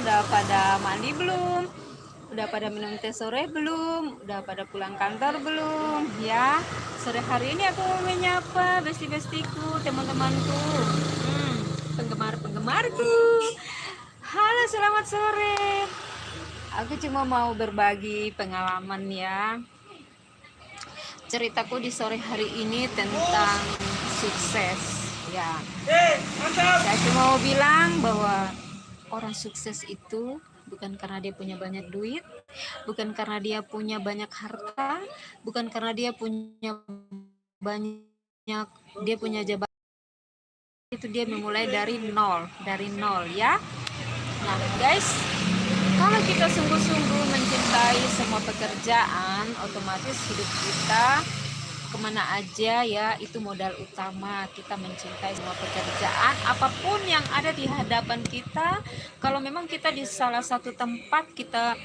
Udah pada mandi belum? Udah pada minum teh sore belum? Udah pada pulang kantor belum? Ya, sore hari ini aku mau menyapa besti-bestiku, teman-temanku, penggemar-penggemarku. Halo, selamat sore. Aku cuma mau berbagi pengalaman ya. Ceritaku di sore hari ini tentang sukses ya. Saya cuma mau bilang bahwa orang sukses itu bukan karena dia punya banyak duit, bukan karena dia punya banyak harta, bukan karena dia punya banyak, dia punya jabatan. Itu dia memulai dari nol ya. Nah guys, kalau kita sungguh-sungguh mencintai semua pekerjaan, otomatis hidup kita kemana aja ya, itu modal utama. Kita mencintai semua pekerjaan, apapun yang ada di hadapan kita. Kalau memang kita di salah satu tempat kita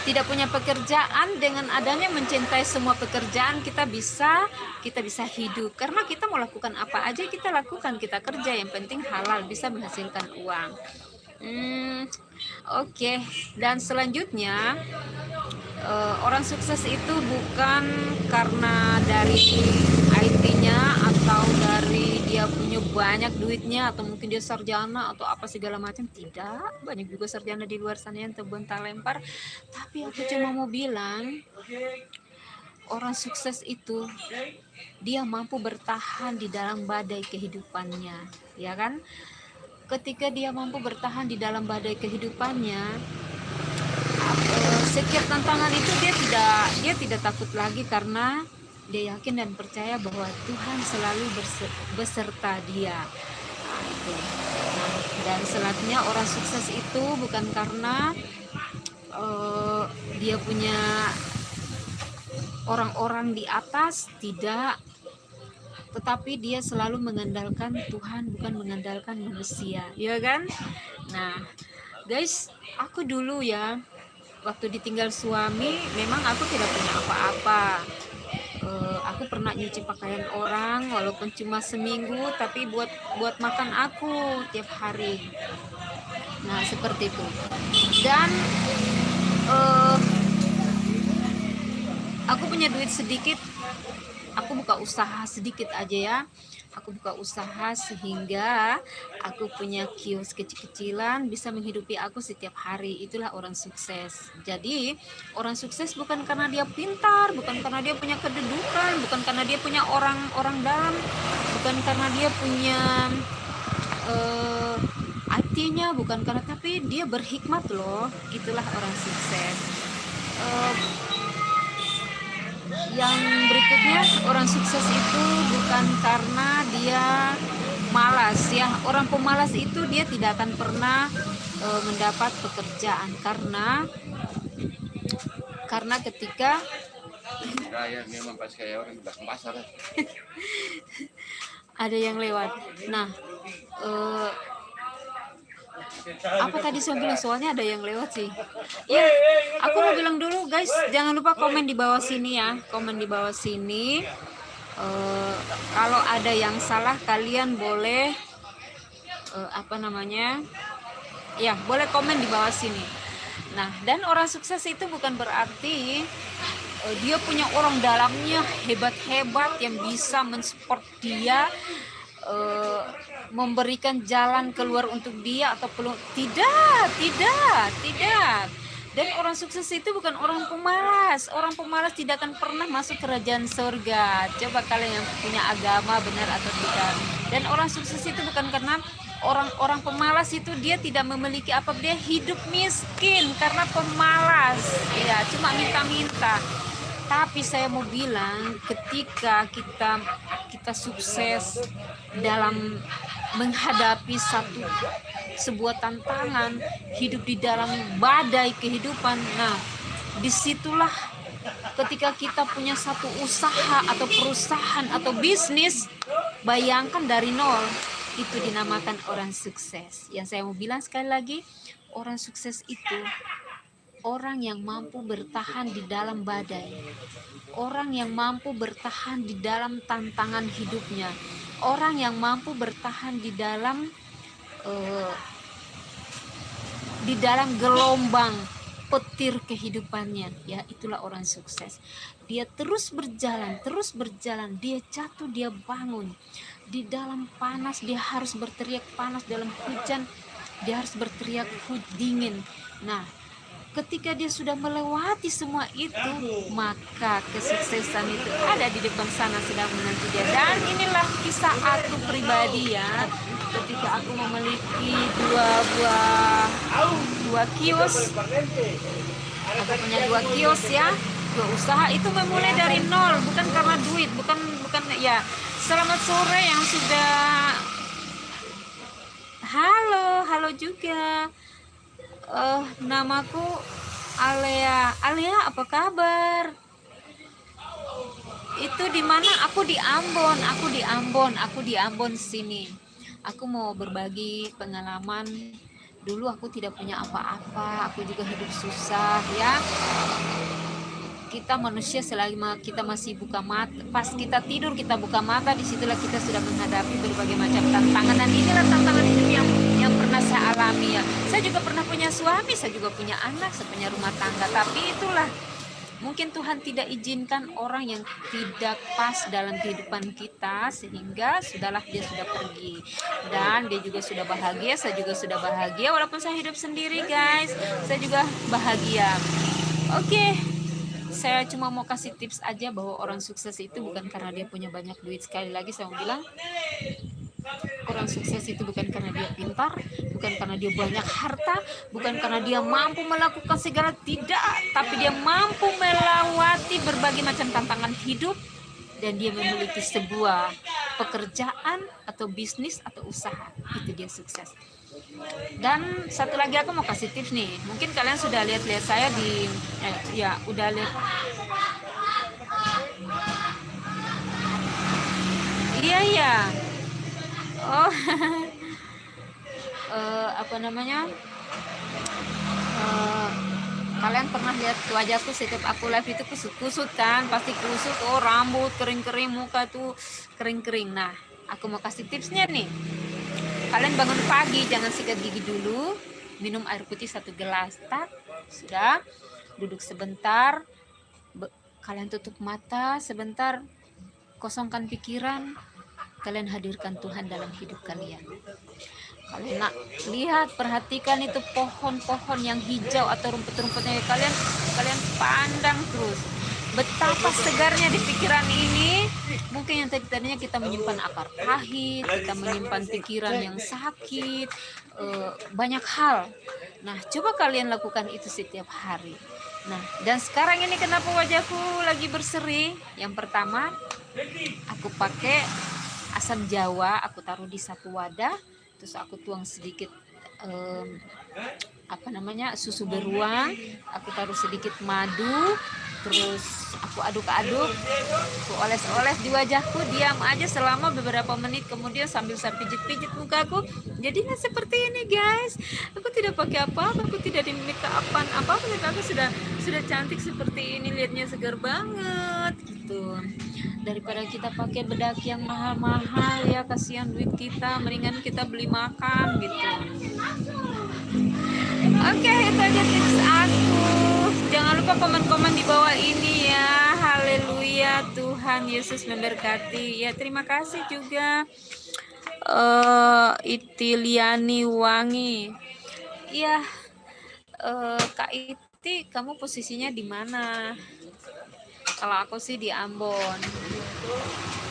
tidak punya pekerjaan, dengan adanya mencintai semua pekerjaan kita bisa hidup, karena kita mau lakukan apa aja kita lakukan, kita kerja, yang penting halal, bisa menghasilkan uang. Oke. Dan selanjutnya, orang sukses itu bukan karena dari IT-nya atau dari dia punya banyak duitnya atau mungkin dia sarjana atau apa segala macam. Tidak, banyak juga sarjana di luar sana yang terbentang lempar. Tapi aku cuma mau bilang, orang sukses itu dia mampu bertahan di dalam badai kehidupannya, ya kan? Ketika dia mampu bertahan di dalam badai kehidupannya, setiap tantangan itu dia tidak takut lagi, karena dia yakin dan percaya bahwa Tuhan selalu beserta dia. Nah, itu. Nah, dan selanjutnya, orang sukses itu bukan karena dia punya orang-orang di atas, tidak, tetapi dia selalu mengandalkan Tuhan, bukan mengandalkan manusia, ya kan? Nah guys, aku dulu ya, waktu ditinggal suami, memang aku tidak punya apa-apa. Aku pernah nyuci pakaian orang walaupun cuma seminggu, tapi buat makan aku tiap hari. Nah seperti itu. Dan aku punya duit sedikit, aku buka usaha sedikit aja ya. Aku buka usaha sehingga aku punya kios kecil-kecilan, bisa menghidupi aku setiap hari. Itulah orang sukses. Jadi orang sukses bukan karena dia pintar, bukan karena dia punya kedudukan, bukan karena dia punya orang-orang dalam, bukan karena dia punya IT-nya, bukan karena, tapi dia berhikmat loh. Itulah orang sukses. Yang berikutnya, orang sukses itu bukan karena dia malas ya. Orang pemalas itu dia tidak akan pernah mendapat pekerjaan, karena ketika ada yang lewat. Nah, apa tadi saya bilang, soalnya ada yang lewat sih ya. Aku mau bilang dulu guys, jangan lupa komen di bawah sini ya, komen di bawah sini. Kalau ada yang salah, kalian boleh apa namanya ya, boleh komen di bawah sini. Nah, dan orang sukses itu bukan berarti dia punya orang dalamnya hebat-hebat yang bisa mensupport dia, memberikan jalan keluar untuk dia, atau perlu, tidak. Dan orang sukses itu bukan orang pemalas. Orang pemalas tidak akan pernah masuk kerajaan surga. Coba kalian yang punya agama, benar atau tidak. Dan orang sukses itu bukan karena orang pemalas itu dia tidak memiliki apa, dia hidup miskin karena pemalas ya, cuma minta-minta. Tapi saya mau bilang, ketika kita sukses dalam menghadapi sebuah tantangan hidup di dalam badai kehidupan, nah disitulah ketika kita punya satu usaha atau perusahaan atau bisnis, bayangkan dari nol, itu dinamakan orang sukses. Yang saya mau bilang sekali lagi, orang sukses itu orang yang mampu bertahan di dalam badai, orang yang mampu bertahan di dalam tantangan hidupnya, orang yang mampu bertahan di dalam di dalam gelombang petir kehidupannya. Ya, itulah orang sukses. Dia terus berjalan, dia jatuh, dia bangun. Di dalam panas dia harus berteriak panas, dalam hujan dia harus berteriak dingin. Nah, ketika dia sudah melewati semua itu, maka kesuksesan itu ada di depan sana sedang menanti dia. Dan inilah kisah aku pribadi ya, ketika aku memiliki dua kios. Aku punya 2 kios ya, 2 usaha. Itu memulai dari nol, bukan karena duit, bukan ya. Selamat sore yang sudah. Halo juga. Namaku Alea. Alea, apa kabar? Itu di mana? Aku di Ambon sini. Aku mau berbagi pengalaman. Dulu aku tidak punya apa-apa, aku juga hidup susah ya. Kita manusia selama kita masih buka mata, pas kita tidur kita buka mata, disitulah kita sudah menghadapi berbagai macam tantangan. Dan inilah tantangan hidup yang pernah saya alami ya. Saya juga pernah punya suami, saya juga punya anak, saya punya rumah tangga. Tapi itulah, mungkin Tuhan tidak izinkan orang yang tidak pas dalam kehidupan kita, sehingga sudahlah dia sudah pergi. Dan dia juga sudah bahagia, saya juga sudah bahagia. Walaupun saya hidup sendiri guys, saya juga bahagia. Oke. Saya cuma mau kasih tips aja bahwa orang sukses itu bukan karena dia punya banyak duit. Sekali lagi saya mau bilang, orang sukses itu bukan karena dia pintar, bukan karena dia banyak harta, bukan karena dia mampu melakukan segala, tidak, tapi dia mampu melewati berbagai macam tantangan hidup dan dia memiliki sebuah pekerjaan atau bisnis atau usaha. Itu dia sukses. Dan satu lagi aku mau kasih tips nih. Mungkin kalian sudah lihat saya di udah lihat. Iya. Oh. Apa namanya? Kalian pernah lihat wajahku setiap aku live itu kusut-kusut kan? Pasti kusut, rambut kering-kering, muka tuh kering-kering. Nah, aku mau kasih tipsnya nih. Kalian bangun pagi, jangan sikat gigi dulu, minum air putih 1 gelas, sudah, duduk sebentar, kalian tutup mata sebentar, kosongkan pikiran, kalian hadirkan Tuhan dalam hidup kalian. Kalian lihat, perhatikan itu pohon-pohon yang hijau atau rumput-rumputnya, kalian pandang terus. Betapa segarnya di pikiran ini. Mungkin yang tadinya kita menyimpan akar pahit, kita menyimpan pikiran yang sakit, banyak hal. Nah, coba kalian lakukan itu setiap hari. Nah, dan sekarang ini kenapa wajahku lagi berseri? Yang pertama, aku pakai asam jawa, aku taruh di satu wadah, terus aku tuang sedikit susu beruang, aku taruh sedikit madu, terus aku aduk-aduk, aku oles-oles di wajahku, diam aja selama beberapa menit, kemudian sambil saya pijit-pijit mukaku, jadinya seperti ini guys. Aku tidak pakai apa-apa, aku tidak di make upan apa-apa, aku sudah cantik seperti ini, lihatnya segar banget gitu. Daripada kita pakai bedak yang mahal-mahal ya, kasihan duit kita, mendingan kita beli makan gitu. Oke, itu aja tips aku. Jangan lupa komen-komen di bawah ini ya. Haleluya, Tuhan Yesus memberkati. Ya, terima kasih juga Itiliani Wangi. Iya, Kak Iti, kamu posisinya di mana? Kalau aku sih di Ambon.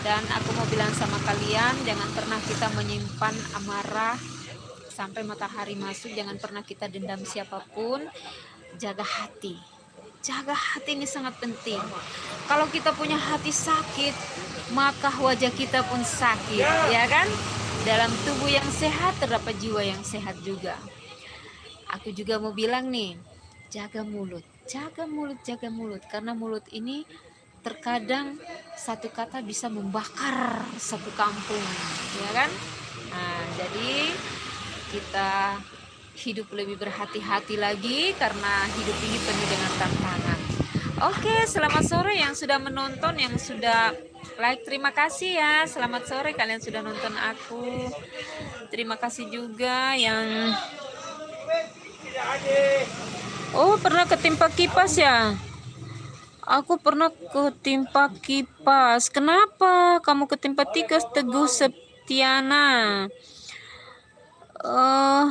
Dan aku mau bilang sama kalian, jangan pernah kita menyimpan amarah sampai matahari masuk. Jangan pernah kita dendam siapapun. Jaga hati ini sangat penting. Kalau kita punya hati sakit, maka wajah kita pun sakit, ya kan? Dalam tubuh yang sehat terdapat jiwa yang sehat juga. Aku juga mau bilang nih, jaga mulut, karena mulut ini terkadang satu kata bisa membakar satu kampung, ya kan? Nah, jadi kita hidup lebih berhati-hati lagi karena hidup ini penuh dengan tantangan. Oke, selamat sore yang sudah menonton, yang sudah like, terima kasih ya. Selamat sore kalian sudah nonton aku. Terima kasih juga yang Oh, pernah ketimpa kipas ya? Aku pernah ketimpa kipas. Kenapa kamu ketimpa tikus, Teguh Septiana? Eh,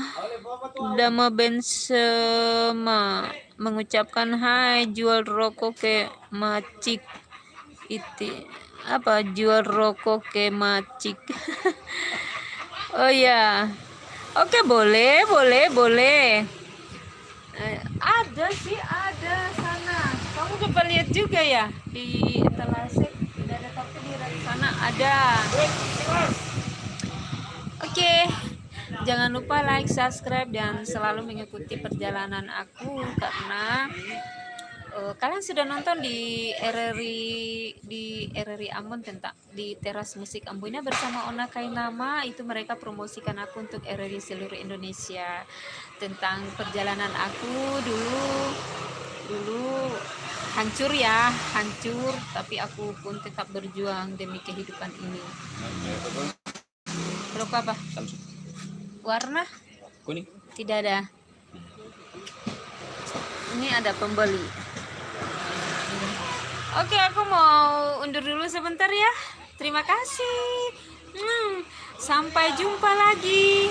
Dama Benzema mengucapkan hai, jual rokok ke macik. Itu apa, jual rokok ke macik? Oh ya. Oke, boleh, boleh, boleh. Ada sih, ada sana. Kamu coba lihat juga ya di etalase, tidak ada, tapi di sana ada. Oke, jangan lupa like, subscribe, dan selalu mengikuti perjalanan aku karena kalian sudah nonton di RRI Ambon tentang di teras musik Amboina bersama Ona Kainama. Itu mereka promosikan aku untuk RRI seluruh Indonesia tentang perjalanan aku dulu hancur ya, hancur, tapi aku pun tetap berjuang demi kehidupan ini. Rokok apa? Warna? Kuning. Tidak ada. Ini ada pembeli. Oke, aku mau undur dulu sebentar ya. Terima kasih. Sampai jumpa lagi.